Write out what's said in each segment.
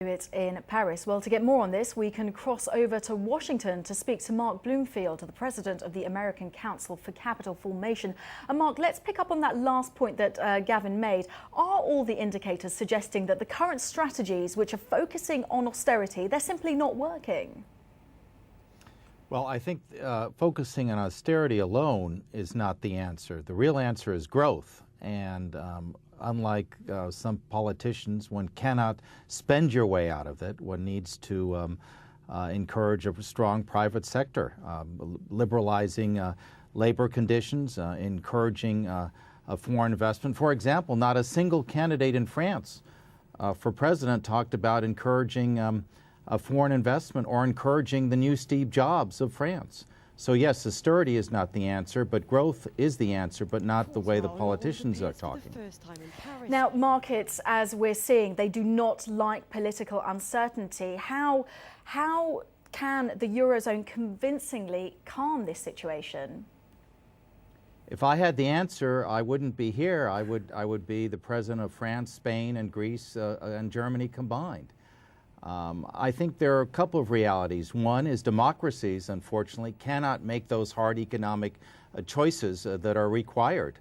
It in Paris. Well, to get more on this, we can cross over to Washington to speak to Mark Bloomfield, the president of the American Council for Capital Formation. And Mark, let's pick up on that last point that Gavin made. Are all the indicators suggesting that the current strategies, which are focusing on austerity, they're simply not working? Well, I think focusing on austerity alone is not the answer. The real answer is growth. And unlike some politicians, one cannot spend your way out of it. One needs to encourage a strong private sector, liberalizing labor conditions, encouraging foreign investment. For example, not a single candidate in France for president talked about encouraging foreign investment or encouraging the new Steve Jobs of France. So yes, austerity is not the answer, but growth is the answer, but not the way the politicians are talking. Now, markets, as we're seeing, they do not like political uncertainty. How can the Eurozone convincingly calm this situation? If I had the answer, I wouldn't be here. I would be the president of France, Spain, and Greece, and Germany combined. I think there are a couple of realities. One is democracies, unfortunately, cannot make those hard economic choices that are required.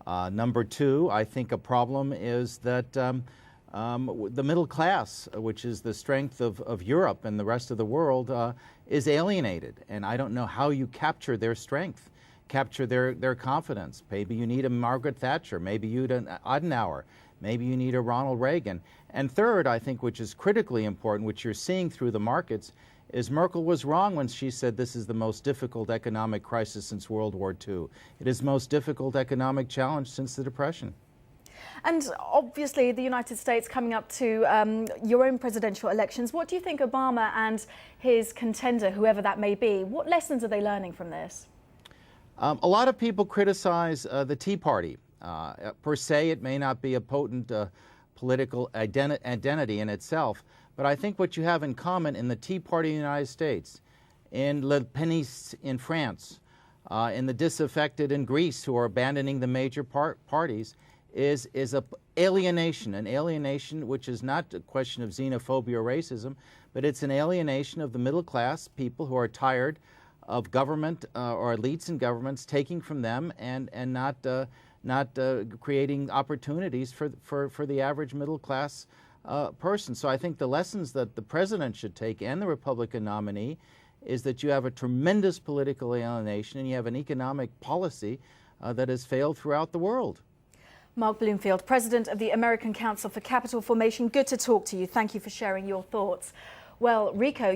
Number two, I think a problem is that the middle class, which is the strength of Europe and the rest of the world, is alienated. And I don't know how you capture their strength, capture their confidence. Maybe you need a Margaret Thatcher, maybe you need an Adenauer, maybe you need a Ronald Reagan. And third, I think, which is critically important, which you're seeing through the markets, is Merkel was wrong when she said this is the most difficult economic crisis since World War II. It is the most difficult economic challenge since the Depression. And obviously the United States coming up to your own presidential elections. What do you think Obama and his contender, whoever that may be, what lessons are they learning from this? A lot of people criticize the Tea Party. Per se, it may not be a potent political identity in itself, but I think what you have in common in the Tea Party in the United States, in Le Penistes in France, in the disaffected in Greece who are abandoning the major parties, is an alienation which is not a question of xenophobia or racism, but it's an alienation of the middle class people who are tired of government or elites in governments taking from them and not creating opportunities for the average middle class person. So I think the lessons that the president should take and the Republican nominee is that you have a tremendous political alienation and you have an economic policy that has failed throughout the world. Mark Bloomfield, president of the American Council for Capital Formation. Good to talk to you. Thank you for sharing your thoughts. Well, Rico,